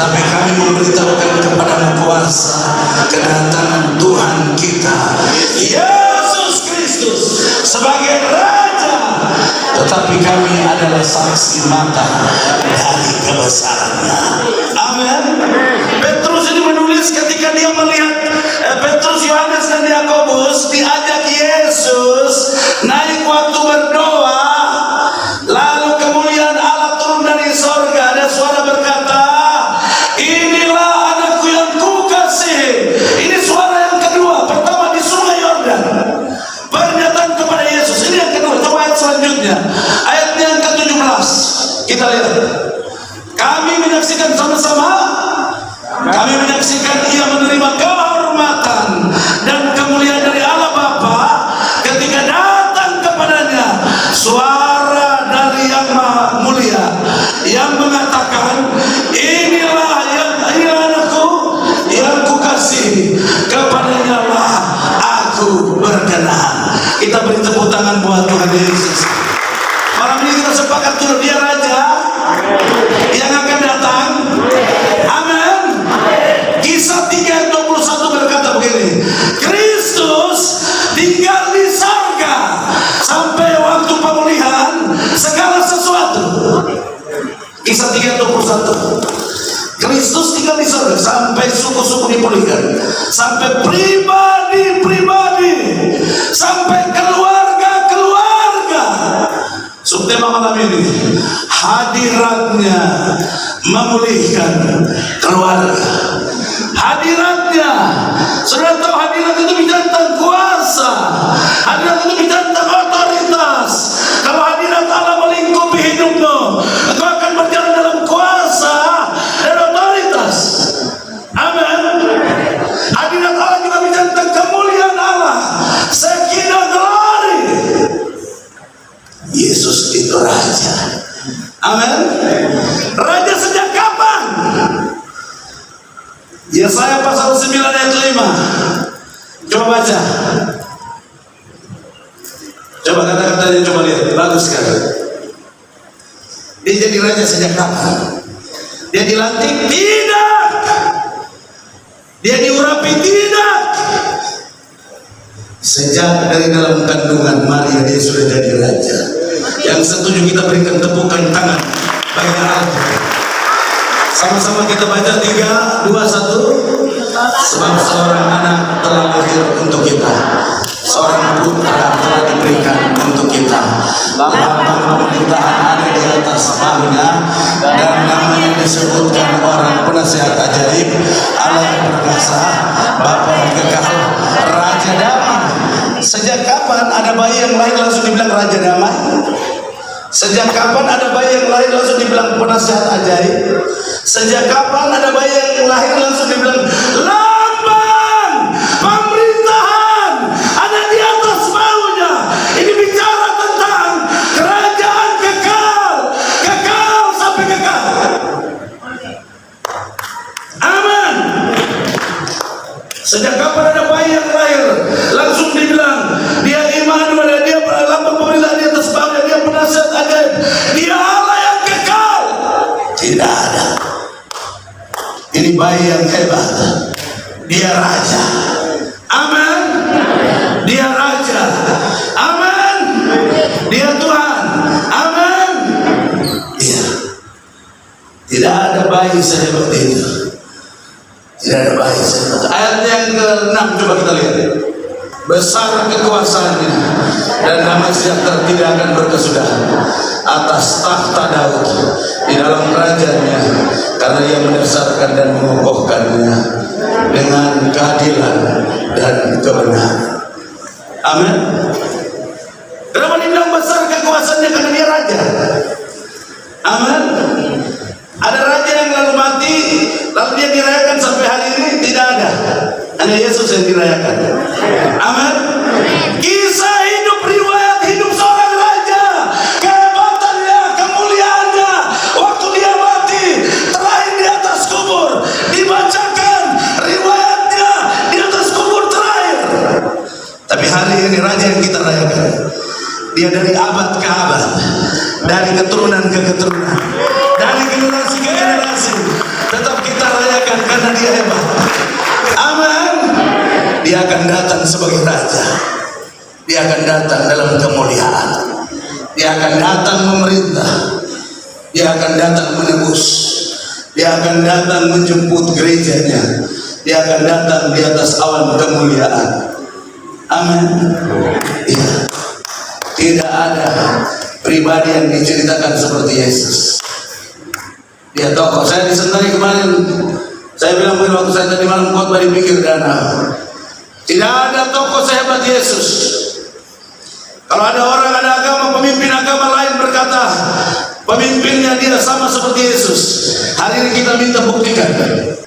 tetapi kami memberitahukan kepadamu kuasa kedatangan Tuhan kita Yesus Kristus sebagai Raja, tetapi kami adalah saksi mata dari kebesarannya. Amin. Petrus ini menulis ketika dia melihat Petrus, Yohanes dan Yakobus diajak Yesus naik waktu berdoa, lalu kemuliaan Allah turun dari sorga. Ada suara berkata, inilah anakku yang kukasihi. Ini suara yang kedua. Pertama di Sungai Yordan, pernyataan kepada Yesus. Ini yang kedua. Coba ayat selanjutnya, ayatnya yang ke-17. Kita lihat. Kami menyaksikan sama-sama. Kami menyaksikan ia menerima kehormatan dan kemuliaan dari Allah Bapa ketika datang kepadanya suara dari yang Maha Mulia yang mengatakan, inilah anakku yang kukasihi, kepadanya lah aku berkenan. Kita beri tepuk tangan buat Tuhan Yesus. Malam ini kita sepakat dulu, dia Raja yang akan datang. Amin. Kisah 3:21 berkata begini, Kristus tinggal di surga sampai waktu pemulihan segala sesuatu. Kisah 3:21. Kristus tinggal di surga sampai suku-suku dipulihkan, sampai pribadi-pribadi, sampai keluarga-keluarga. Subtema malam ini, hadiratnya memulihkan keluarga. Hadiratnya, saudara tahu hadirat itu bicara tentang kuasa, hadirat itu bicara tentang otoritas. Kalau hadirat Allah melingkupi hidupmu, engkau akan berjalan dalam kuasa dan otoritas. Amin. Hadirat Allah juga bicara tentang kemuliaan Allah, Shekinah glory. Yesus itu Raja. Amin. Raja sejak kapan? Yesaya pasal 9 ayat 5. Coba baca. Coba kata-katanya, coba lihat. Bagus sekali. Dia jadi raja sejak kapan? Dia dilantik? Tidak. Dia diurapi? Tidak. Sejak dari dalam kandungan Maria dia sudah jadi raja. Yang setuju kita berikan tepukan tangan bagi Allah. Sama-sama kita baca 3, 2, 1. Sebab seorang anak telah lahir untuk kita, seorang putra telah diberikan untuk kita. Lambang pemerintahan ada di atas bahunya, dan namanya disebutkan orang penasihat ajaib, Allah yang perkasa, Bapa yang kekal, Raja damai. Sejak kapan ada bayi yang lahir langsung dibilang Raja damai? Sejak kapan ada bayi yang lahir langsung dibilang penasihat ajaib? Sejak kapan ada bayi yang lahir langsung dibilang lambang pemerintahan ada di atas bahunya? Ini bicara tentang kerajaan kekal, kekal sampai kekal. Amin. Sejak kapan ada bayi yang lahir langsung dibilang dia Immanuel, dia lambang pemerintahan di atas bahunya, dia penasihat ajaib, dia Allah yang kekal? Tidak ada. Ini bayi yang hebat. Dia Raja. Amin. Dia Raja. Amin. Dia Tuhan. Amin. Iya. Tidak ada bayi sehebat itu. Tidak ada bayi sehebat itu. Ayat yang ke-6 coba kita lihat. Besar kekuasaannya dan damai sejahtera tidak akan berkesudahan atas tahta Daud di dalam kerajaannya, karena ia mendasarkan dan mengokohkannya dengan keadilan dan kebenaran. Amin. Kenapa dibilang besar kekuasaannya? Karena dia Raja. Amin. Ada raja yang lalu mati, lalu dia dirayakan sampai hari ini? Tidak ada. Hanya Yesus yang dirayakan. Amin. Kisah hidup, riwayat hidup seorang raja, kehebatannya, kemuliaannya, waktu dia mati terakhir di atas kubur, dibacakan riwayatnya di atas kubur terakhir. Tapi hari ini raja yang kita rayakan, dia dari abad ke abad, dari keturunan ke keturunan, dari generasi ke generasi, tetap kita hebat. Amin. Dia akan datang sebagai raja. Dia akan datang dalam kemuliaan. Dia akan datang memerintah. Dia akan datang menebus. Dia akan datang menjemput gerejanya. Dia akan datang di atas awan kemuliaan. Amin. Ya. Tidak ada pribadi yang diceritakan seperti Yesus. Dia tokoh. Saya di Sentani kemarin, saya bilang waktu saya tadi malam khotbah di pinggir danau, tidak ada tokoh sehebat Yesus. Kalau ada orang, ada agama, pemimpin agama lain berkata pemimpinnya dia sama seperti Yesus, hari ini kita minta buktikan.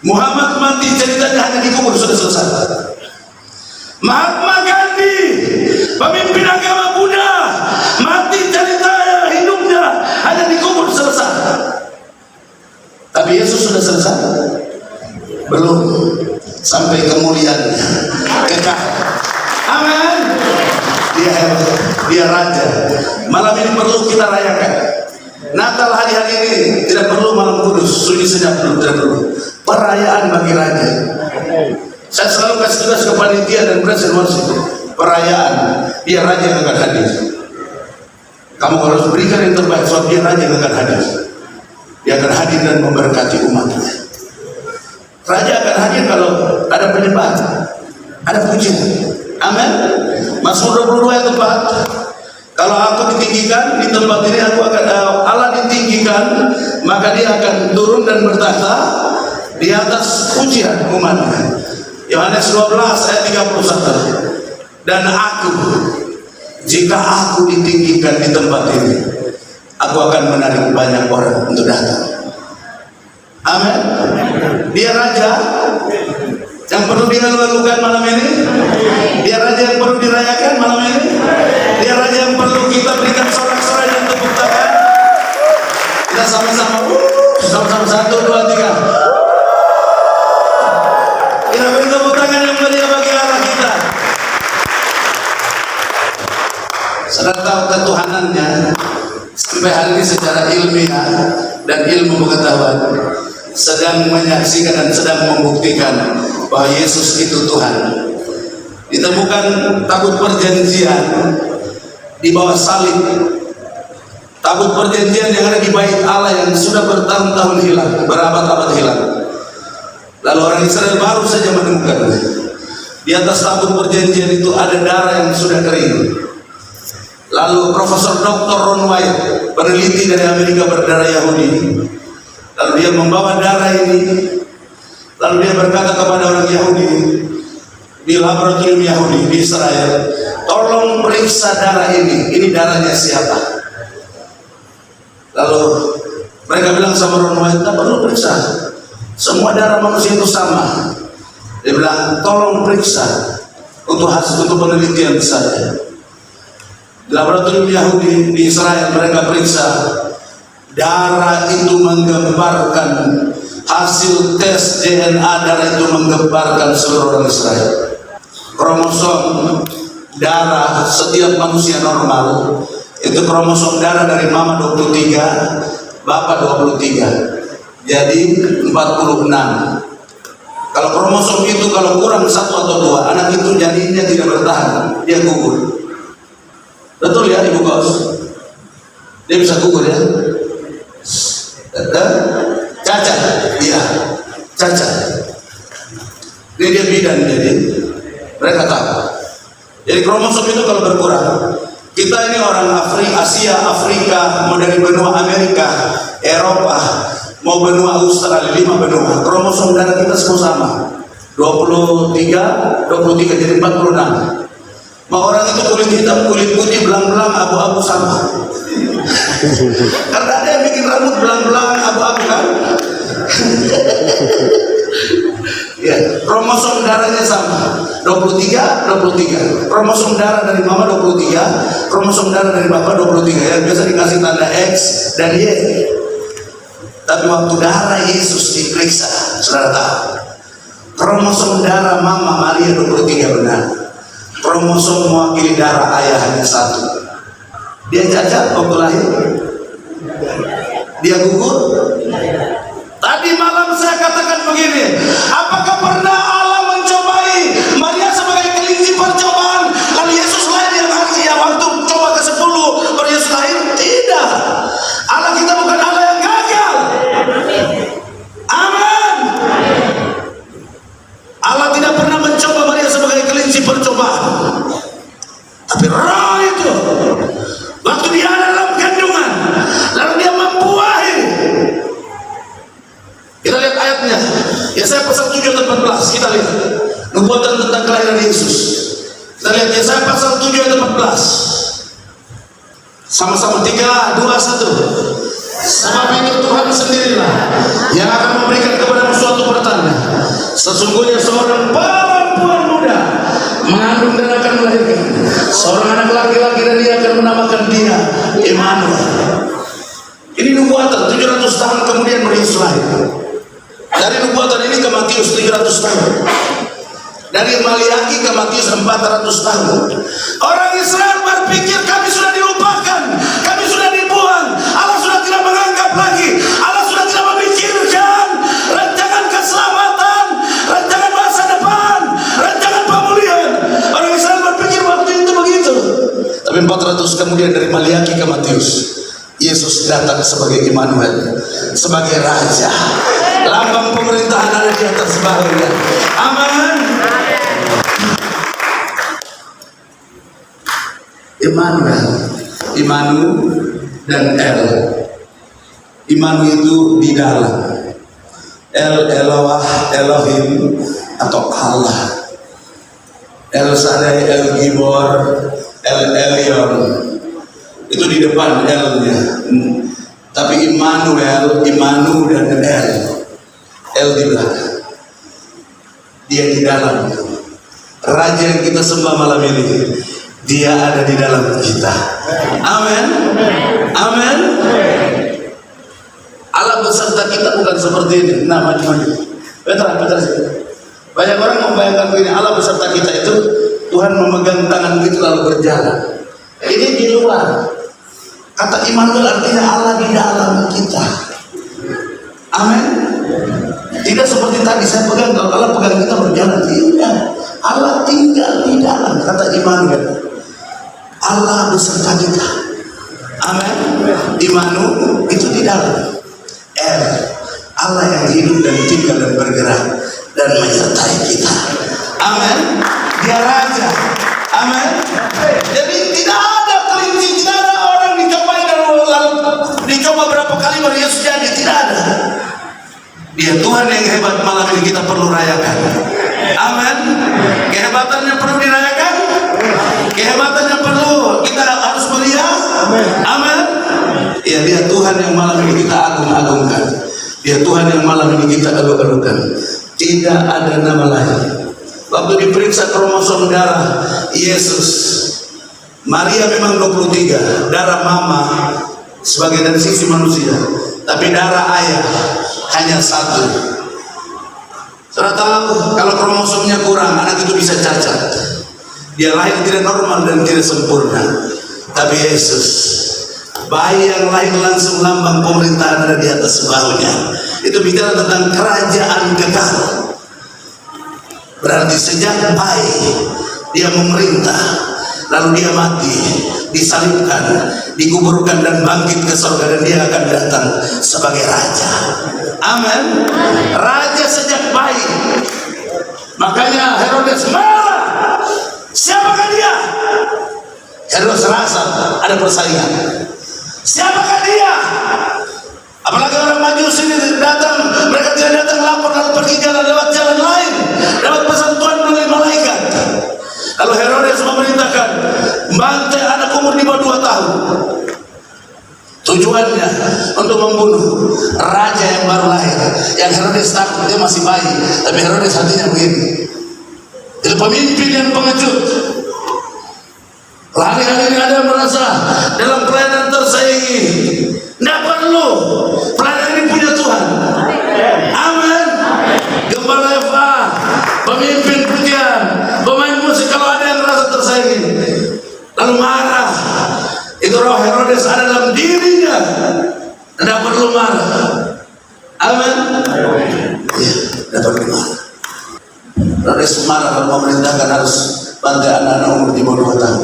Muhammad mati, ceritanya hanya dikubur, sudah selesai. Mahatma Gandhi, pemimpin agama Buddha, mati, ceritanya hidupnya hanya dikubur, selesai. Tapi Yesus sudah selesai? Belum. Sampai kemuliaannya kekal. Amin. Dia hebat, dia raja. Malam ini perlu kita rayakan. Natal hari-hari ini tidak perlu malam kudus, sunyi senyap, tidak perlu. Perayaan bagi raja. Saya selalu kasih tugas ke panitia dan presiden worship. Perayaan, dia raja yang akan hadir. Kamu harus berikan yang terbaik, sebab dia raja yang akan hadir. Dia akan hadir dan memberkati umatnya. Raja akan hadir kalau ada penyembahan, ada pujian. Amin. Mazmur 22 ayat 4. Kalau aku ditinggikan di tempat ini, aku akan Allah ditinggikan, maka dia akan turun dan bertahta di atas pujian umatnya. Yohanes 12 ayat 31. Dan aku, jika aku ditinggikan di tempat ini, aku akan menarik banyak orang untuk datang. Amin. Dia raja yang perlu dilakukan malam ini. Dia raja yang perlu dirayakan malam ini. Dia raja yang perlu kita berikan sorak-sorai dan tepuk tangan. Kita sama-sama, sama-sama 1, 2, 3. Kita beri tepuk tangan yang meriah bagi Allah kita. Saudara tahu ketuhanannya sampai hari ini secara ilmiah dan ilmu pengetahuan sedang menyaksikan dan sedang membuktikan bahwa Yesus itu Tuhan. Ditemukan tabut perjanjian di bawah salib, tabut perjanjian yang ada di bait Allah yang sudah bertahun-tahun hilang, berabad-abad hilang. Lalu orang Israel baru saja menemukan di atas tabut perjanjian itu ada darah yang sudah kering. Lalu Profesor Dr. Ron White, peneliti dari Amerika berdarah Yahudi, lalu dia membawa darah ini, lalu dia berkata kepada orang Yahudi di laboratorium Yahudi di Israel, tolong periksa darah ini darahnya siapa? Lalu mereka bilang sama Ron White, tak perlu periksa, semua darah manusia itu sama. Dia bilang, tolong periksa untuk hasil, untuk penelitian saya. Di laboratorium Yahudi di Israel mereka periksa, darah itu menggambarkan, hasil tes DNA darah itu menggambarkan seluruh orang Israel. Kromosom darah setiap manusia normal itu kromosom darah dari mama 23, bapak 23, jadi 46. Kalau kromosom itu kalau kurang 1 atau 2, anak itu janinnya tidak bertahan, dia gugur. Betul ya Ibu Kos? Dia bisa gugur ya? Cacat, iya, cacat. Ini dia bidan, jadi mereka tahu. Jadi kromosom itu kalau berkurang, kita ini orang Asia, Afrika, mau dari benua Amerika, Eropa, mau benua Australia, 5 benua, kromosom darah kita semua sama, 23, jadi 46. Mau orang itu kulit hitam, kulit putih, belang-belang, abu-abu sama. Karena ada yang bikin rambut belang-belang, abu-abu kan? Ya, kromosom darahnya sama, 23. Kromosom darah dari mama 23, kromosom darah dari bapak 23. Ya, biasa dikasih tanda X dan Y. Tapi waktu darah Yesus diperiksa, saudara tahu, kromosom darah mama Maria 23 benar. Kromosom mewakili darah ayah hanya 1. Dia cacat waktu lahir, dia gugur. Tadi Tadi malam saya katakan begini, apakah pernah Allah mencobai Maria sebagai kelinci percobaan, lalu Yesus lahir yang waktu coba ke-10 baru Yesus lahir? Tidak. Allah kita bukan Allah yang gagal. Amin. Allah tidak pernah mencoba Maria sebagai kelinci percobaan. Tapi roh itu waktu dia ada dalam kandungan, lalu dia membuahi. Kita lihat ayatnya. Yesaya pasal 7 ayat 14. Kita lihat nubuatan tentang kelahiran Yesus. Kita lihat Yesaya pasal 7 ayat 14. Sama-sama 3, 2, 1. Sebab itu Tuhan sendirilah yang akan memberikan kepadamu suatu pertanda. Sesungguhnya seorang perempuan muda mengandung dan akan melahirkan seorang anak laki-laki, dan dia akan menamakan dia Immanuel. Ini nubuatan 700 tahun kemudian baru Yesus lahir. Dari nubuatan ini ke Matius 300 tahun. Dari Maliaki ke Matius 400 tahun. Orang Israel berpikir kami sudah dilupakan, kami sudah dibuang, Allah sudah tidak menganggap lagi, Allah sudah tidak memikirkan rancangan keselamatan, rancangan masa depan, rancangan pemulihan. Orang Israel berpikir waktu itu begitu. Tapi 400 kemudian dari Maliaki ke Matius, Yesus datang sebagai Immanuel, sebagai Raja. Lambang pemerintahan ada di atas bahunya. Amin. Immanuel, Imanu dan El. Imanu itu di dalam. El Eloah, Elohim atau Allah. El Sadai, El Gibor, El Elyon. Itu di depan L-nya. Tapi Immanuel, Imanu dan El. El di belakang. Dia di dalam. Raja yang kita sembah malam ini, dia ada di dalam kita. Amin. Amin. Allah beserta kita bukan seperti ini. Nah, maju-maju. Betul. Banyak orang membayangkan begini, Allah beserta kita itu Tuhan memegang tangan kita lalu berjalan. Ini di luar. Kata Immanuel artinya Allah di dalam kita. Amin. Tidak seperti tadi saya pegang, kalau Allah pegang kita berjalan. Tidak. Allah tinggal di dalam. Kata Immanuel, Allah beserta kita. Amin. Imanu itu di dalam. El, Allah yang hidup dan tinggal dan bergerak dan menyertai kita. Amin. Dia Raja. Amin. Jadi tidak ada kelinci, tidak ada orang dicobai dan lalu dicoba berapa kali baru Yesus jadi. Tidak ada. Dia Tuhan yang hebat. Malam ini kita perlu rayakan. Amin. Kehebatannya perlu dirayakan. Kehebatannya perlu kita harus melihat. Amin. Ya, dia Tuhan yang malam ini kita agung-agungkan. Dia Tuhan yang malam ini kita agung-agungkan. Tidak ada nama lain. Waktu diperiksa kromosom darah Yesus, Maria memang 23, darah mama sebagai dari sisi manusia, tapi darah ayah hanya 1. Saudara tahu kalau kromosomnya kurang, anak itu bisa cacat. Dia lahir tidak normal dan tidak sempurna. Tapi Yesus, bayi yang lahir langsung lambang pemerintahan ada di atas bahunya. Itu bicara tentang kerajaan kekal. Berarti sejak bayi dia memerintah, lalu dia mati, disalibkan, dikuburkan dan bangkit ke surga, dan dia akan datang sebagai raja. Amin. Raja sejak bayi. Makanya Herodes marah. Siapakah dia? Herodes rasa ada persaingan. Siapakah dia? Apalagi orang Majus ini datang, mereka tidak datang lapor lalu pergi lewat jalan lain, dapat pesan Tuhan melalui malaikat. Lalu Herodes memerintahkan bantai anak umur di bawah 2 tahun. Tujuannya untuk membunuh raja yang baru lahir. Yang Herodes takut, dia masih bayi, tapi Herodes hatinya begini. Itu pemimpin yang pengecut. Hari-hari ini ada yang merasa dalam pelayanan tersaingi. Tidak perlu, pelayanan ini punya Tuhan. Amin. Gembala Eva, pemimpin pujian, pemain musik, kalau ada yang merasa tersaingi lalu marah, itu roh Herodes ada dalam dirinya. Tidak perlu marah. Amin. Herodes marah kalau memerintahkan harus bantai anak-anak umur di bawah 2 tahun.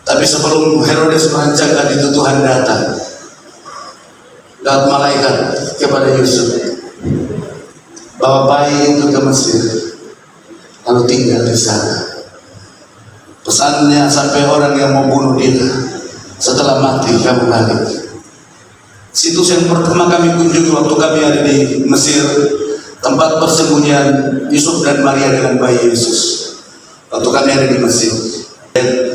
Tapi sebelum Herodes merancangkan itu, Tuhan datang lewat malaikat kepada Yusuf, bawa bayi itu ke Mesir, lalu tinggal di sana. Pesannya sampai orang yang mau bunuh dia, setelah mati kamu balik. Situs yang pertama kami kunjungi waktu kami ada di Mesir, tempat persembunyian Yusuf dan Maria dengan bayi Yesus. Waktu kami ada di Mesir,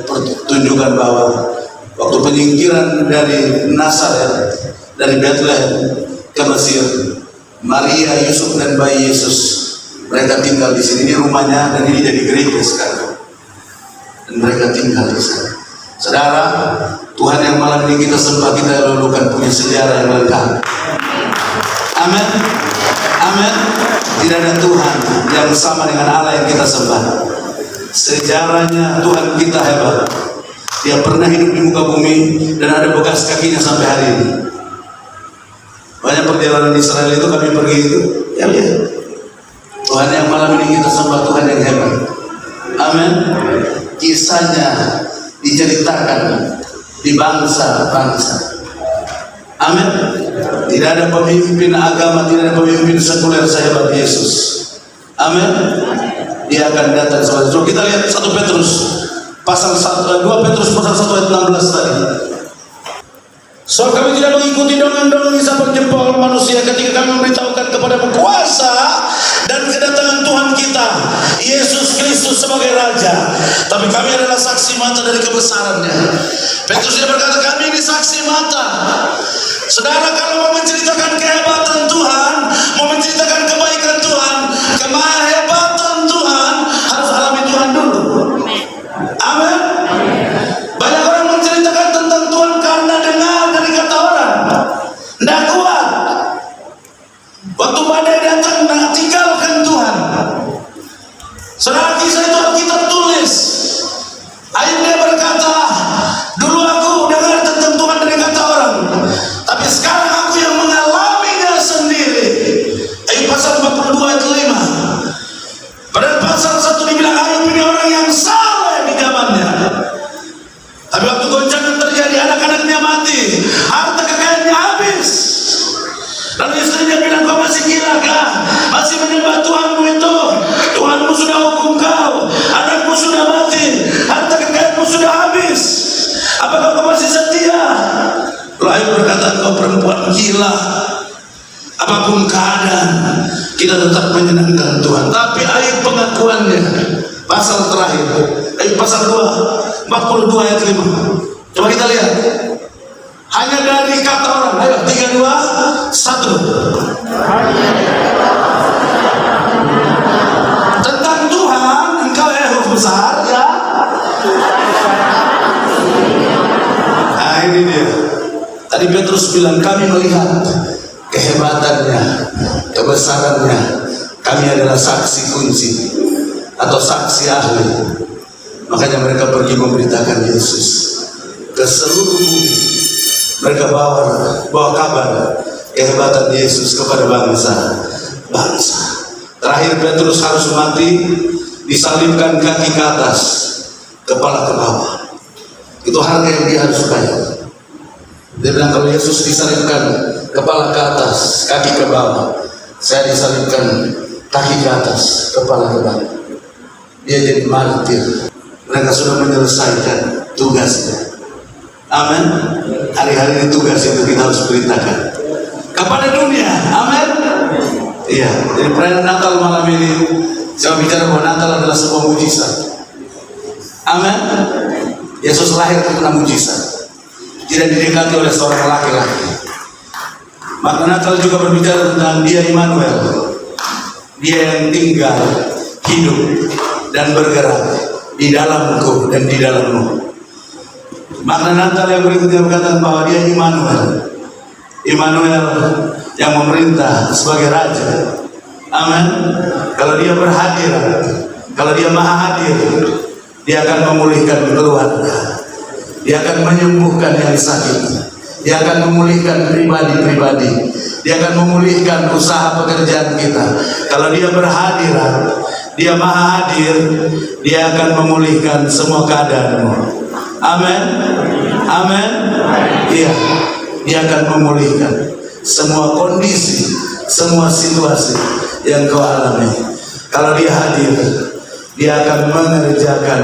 pertunjukan bahwa waktu penyingkiran dari Nazaret, dari Bethlehem ke Mesir, Maria, Yusuf dan bayi Yesus, mereka tinggal di sini. Ini rumahnya dan ini jadi gereja sekarang. Dan mereka tinggal di sana. Saudara, Tuhan yang malam ini kita sembah, kita lulukan punya sejarah yang lengkap. Amin. Amin. Tidak ada Tuhan yang sama dengan Allah yang kita sembah. Sejarahnya Tuhan kita hebat. Dia pernah hidup di muka bumi dan ada bekas kakinya sampai hari ini. Banyak perjalanan di Israel itu kami pergi itu, ya lihat. Tuhan yang malam ini kita sembah, Tuhan yang hebat. Amin. Kisahnya diceritakan di bangsa-bangsa. Amin. Tidak ada pemimpin agama, tidak ada pemimpin sekuler sehebat Yesus. Amin. Dia akan datang sebagai. So, kita lihat 1 Petrus pasal 1, 2 Petrus pasal 1 ayat 16 tadi. So kami tidak mengikuti dongeng-dongeng isapan jempol manusia ketika kami memberitahukan kepadamu kuasa dan kedatangan Tuhan kita Yesus Kristus sebagai Raja. Tapi kami adalah saksi mata dari kebesarannya. Petrus dia berkata, kami ini saksi mata. Saudara, kalau mau menceritakan kehebatan Tuhan, mau menceritakan kebaikan Tuhan, kemahebatan Tuhan, harus alami Tuhan dulu. Amin. Banyak orang menceritakan tentang Tuhan karena dengar dari kata orang, tidak kuat. Waktu badai datang, tidak tinggalkan Tuhan. Saudara, kisah itu Alkitab tulis. Ayub dia berkata, dulu aku dengar tentang Tuhan dari kata orang, tapi sekarang aku yang mengalaminya sendiri. Ayub pasal 42 ayat 5. Pada pasal 1 dibilang Ayub ini orang yang saleh di zamannya. Tapi waktu goncangan terjadi, anak-anaknya mati, harta kekayaannya habis. Lalu istrinya bilang, kau masih gila kah? Masih menyembah Tuhanmu itu? Tuhanmu sudah hukum kau, anakmu sudah mati, harta kekayaanmu sudah habis. Apakah kau masih setia? Lalu Ayub berkata, kau perempuan gila. Apapun keadaan, kita tetap menyenangkan Tuhan. Tapi Ayub pengakuannya, pasal terakhir, Ayub pasal 2, 42 ayat 5. Coba kita lihat. Hanya dari kata orang. Ayo, 3, 2, 1. Tentang Tuhan, engkau huruf besar, ya. Nah, ini dia. Tadi Petrus bilang, kami melihat kehebatannya, kebesarannya. Kami adalah saksi kunci atau saksi ahli. Makanya mereka pergi memberitakan Yesus ke seluruh bumi. Mereka bawa kabar kehebatan Yesus kepada bangsa. Terakhir Petrus harus mati, disalibkan kaki ke atas, kepala ke bawah. Itu harga yang dia harus bayar. Dia bilang, kalau Yesus disalibkan kepala ke atas, kaki ke bawah, saya disalibkan kaki ke atas, kepala ke bawah. Dia jadi martir. Mereka sudah menyelesaikan tugasnya. Amin. Hari-hari ini tugas itu kita harus beritakan kepada dunia. Amin. Iya. Jadi perayaan Natal malam ini, saya bicara bahwa Natal adalah sebuah mujizat. Amin. Yesus lahir karena mujizat, tidak didekati oleh seorang laki-laki. Maka Natal juga berbicara tentang Dia Immanuel, Dia yang tinggal, hidup dan bergerak di dalamku dan di dalammu. Makna Natal yang berikutnya berkata bahwa Dia Immanuel, Immanuel yang memerintah sebagai Raja. Amin. Kalau Dia berhadir, kalau Dia maha hadir, Dia akan memulihkan keluarga, Dia akan menyembuhkan yang sakit, Dia akan memulihkan pribadi-pribadi, Dia akan memulihkan usaha pekerjaan kita. Kalau Dia berhadirat, Dia maha hadir, dia akan memulihkan semua keadaanmu. Amin. Amin. Iya, dia akan memulihkan semua kondisi, semua situasi yang kau alami. Kalau dia hadir, dia akan mengerjakan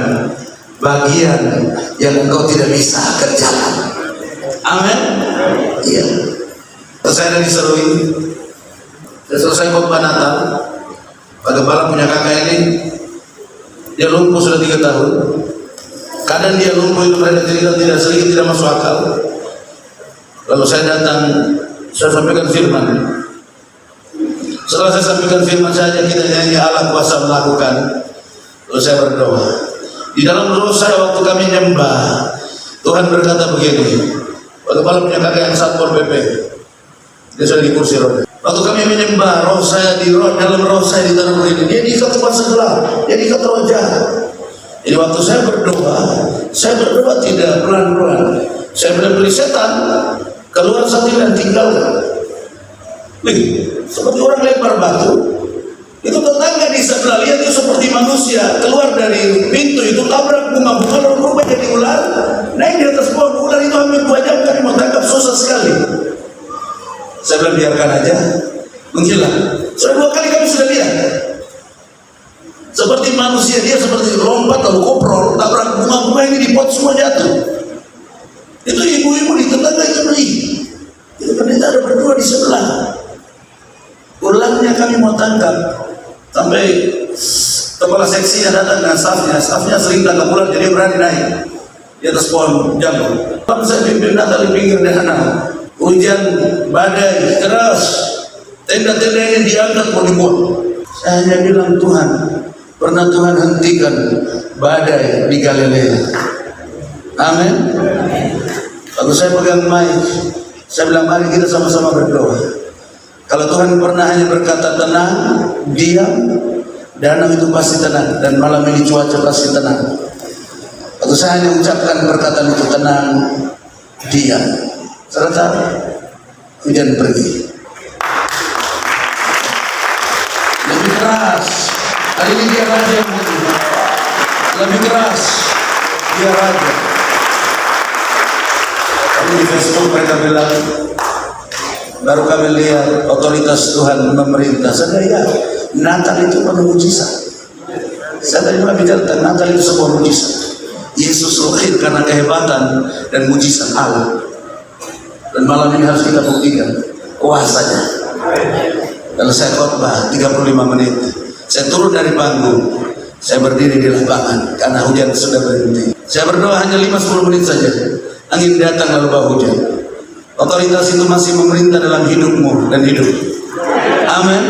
bagian yang engkau tidak bisa kerjakan. Amin. Iya. Saya dari Serui, saya selesai khotbah Natal. Pak Gembala punya kakak ini, dia lumpuh sudah 3 tahun. Kadang dia lumpuh itu mereka cerita tidak sedikit tidak masuk akal. Lalu saya datang, saya sampaikan firman. Setelah saya sampaikan firman saja, kita nyanyi Allah kuasa melakukan. Lalu saya berdoa. Di dalam roh saya waktu kami nyembah, Tuhan berkata begini. Pak Gembala punya kakak yang Satpol PP, dia sudah di kursi roda. Waktu kami menyembah, roh saya dalam roh saya ditaruh begini. Dia diikat kuasa gelap, dia diikat roh jahat. Jadi waktu saya berdoa tidak pelan-pelan. Saya beli setan, keluar satu dan tinggalkan. Seperti orang lempar batu. Itu tetangga di sebelah lihat itu seperti manusia keluar dari pintu itu tabrak bunga-bunga lalu berubah jadi ular. Naik di atas pohon ular itu hampir 2 jam kami mau tangkap, susah sekali. Saya bilang biarkan aja, menghilang. Sudah 2 kali kami sudah lihat. Seperti manusia, dia seperti lompat lalu koprol, tabrak bunga-bunga ini di pot semua jatuh. Itu ibu-ibu di tetangga itu beli. Itu pendeta ada berdua di sebelah. Ulangnya kami mau tangkap. Sampai kepala seksinya datang dengan staffnya sering tangkap ular jadi berani naik di atas pohon jambu. Lalu saya pimpin Natal di pinggir dana. Hujan badai keras, tenda-tenda ini diangkat mau dibuang. Saya hanya bilang Tuhan, pernah Tuhan hentikan badai di Galilea. Amin. Lalu saya pegang mic, saya bilang mari kita sama-sama berdoa. Kalau Tuhan pernah hanya berkata tenang, diam, danau itu pasti tenang, dan malam ini cuaca pasti tenang. Atau saya hanya ucapkan perkataan itu tenang, diam. Serta hujan pergi. Lebih keras. Hari ini dia raja yang putih. Lebih keras. Dia raja. Tapi di Facebook mereka bilang, baru kami lihat otoritas Tuhan memerintah. Saya ya, Natal itu penuh mujizat. Saya tadi bicara tentang Natal itu sebuah mujizat. Yesus lahir karena kehebatan dan mujizat Allah. Dan malam ini harus kita buktikan kuasanya. Lalu saya khotbah 35 menit. Saya turun dari panggung. Saya berdiri di lapangan karena hujan sudah berhenti. Saya berdoa hanya 5-10 menit saja. Angin datang lalu bau hujan. Otoritas itu masih memerintah dalam hidupmu dan hidup. Amin.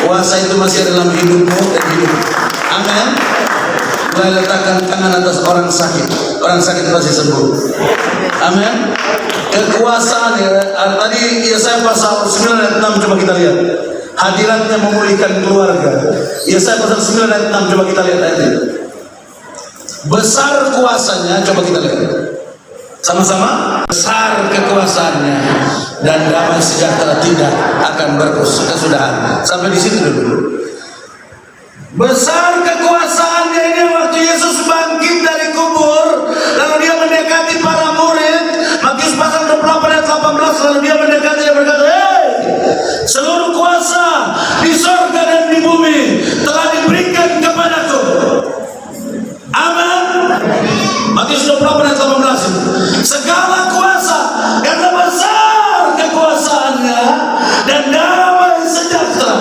Kuasa itu masih ada dalam hidupmu dan hidup. Amin. Mulai letakkan tangan atas orang sakit. Orang sakit pasti sembuh. Amin. Kekuasaan ya, tadi Yesaya pasal 9 ayat 6 coba kita lihat. Hadiratnya memulihkan keluarga. Yesaya pasal 9 ayat 6 coba kita lihat ayat ini. Besar kuasanya, coba kita lihat. Sama-sama. Besar kekuasaannya dan damai sejahtera tidak akan berkesudahan. Sampai di situ dulu. Besar kekuasaannya ini waktu Yesus bangkit dari kubur, lalu dia mendekati para murid. Matius pasal 28 ayat 18, lalu dia mendekati dan berkata, "Hei, seluruh kuasa di sorga dan di bumi telah diberikan kepadaku." Amin. Matius 28 ayat 18. Segala kuasa karena besar kekuasaannya dan damai sejahtera.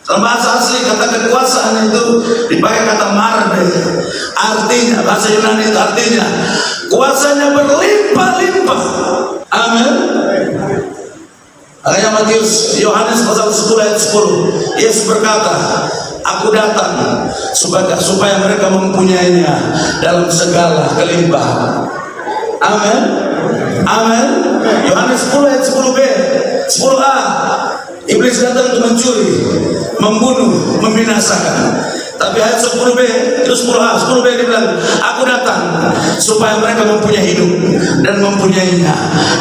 Dalam bahasa asli kata kekuasaan itu dipakai kata marde. Artinya bahasa Yunani itu artinya kuasanya berlimpah-limpah. Amin. Makanya Yohanes pasal 10 ayat 10, Yesus berkata, "Aku datang supaya mereka mempunyainya dalam segala kelimpahan." Amin. Amin. Yohanes 10 ayat 10b, 10a. Iblis datang untuk mencuri, membunuh, membinasakan. Tapi ayat 10b itu 10a 10b dia bilang, aku datang supaya mereka mempunyai hidup dan mempunyainya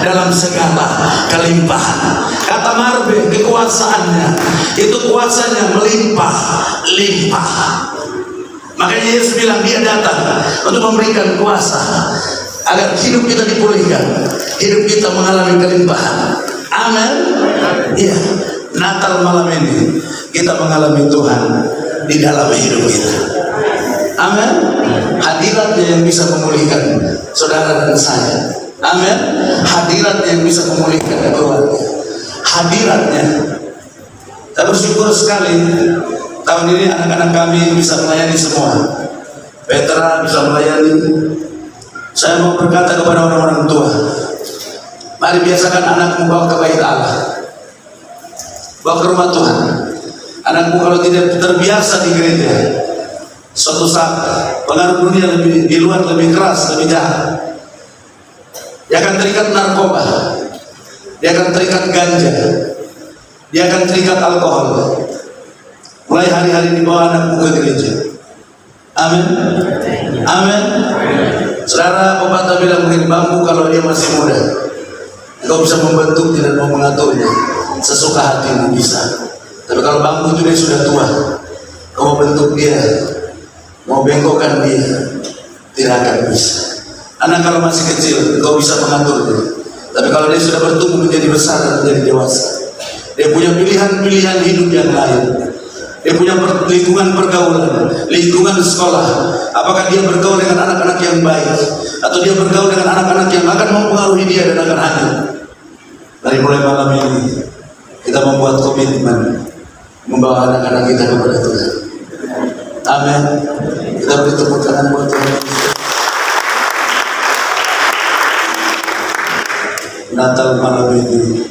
dalam segala kelimpahan. Kata marbe, kekuasaannya itu kuasanya melimpah-limpah. Makanya Yesus bilang dia datang untuk memberikan kuasa agar hidup kita dipulihkan, hidup kita mengalami kelimpahan. Amin. Iya, Natal malam ini kita mengalami Tuhan di dalam hidup kita. Amin. Hadiratnya yang bisa memulihkan saudara dan saya. Amin. Hadiratnya yang bisa memulihkan keluarga. Hadiratnya. Saya bersyukur sekali tahun ini anak-anak kami bisa melayani semua. Veteran bisa melayani. Saya mau berkata kepada orang-orang tua, mari biasakan anakmu bawa ke bait Allah, bawa ke rumah Tuhan. Anakmu kalau tidak terbiasa di gereja, suatu saat pengaruh dunia lebih di luar lebih keras, lebih jahat. Dia akan terikat narkoba, dia akan terikat ganja, dia akan terikat alkohol. Mulai hari-hari dibawa anakmu ke gereja. Amin. Amin. Saudara pepatah bilang, mungkin bambu kalau dia masih muda, engkau bisa membentuknya dan mau mengaturnya sesuka hatimu bisa. Tapi kalau bambu itu dia sudah tua, kau mau bentuk dia, mau bengkokkan dia, tidak akan bisa. Anak kalau masih kecil, kau bisa mengaturnya. Tapi kalau dia sudah bertumbuh menjadi besar dan menjadi dewasa, dia punya pilihan-pilihan hidup yang lain. Dia punya lingkungan pergaulan, lingkungan sekolah. Apakah dia bergaul dengan anak-anak yang baik, atau dia bergaul dengan anak-anak yang akan mempengaruhi dia dan akan hanyut? Dari mulai malam ini kita membuat komitmen membawa anak-anak kita kepada Tuhan. Amin. Kita beri tepuk tangan buat Tuhan. Natal malam ini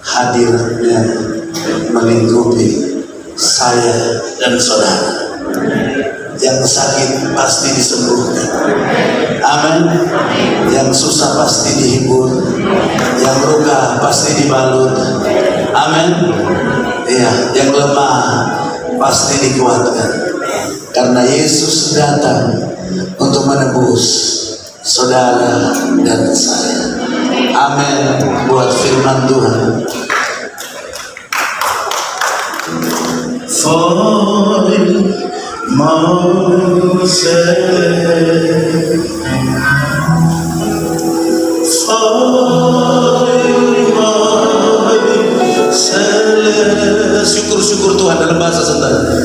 hadirnya melingkupi saya dan saudara. Yang sakit pasti disembuhkan. Amin. Yang susah pasti dihibur. Yang luka pasti dibalut. Amin. Iya, yang lemah pasti dikuatkan. Karena Yesus datang untuk menebus saudara dan saya. Amin. Buat firman Tuhan. For Moses, syukur-syukur Tuhan dalam bahasa Sentani.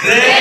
Gereja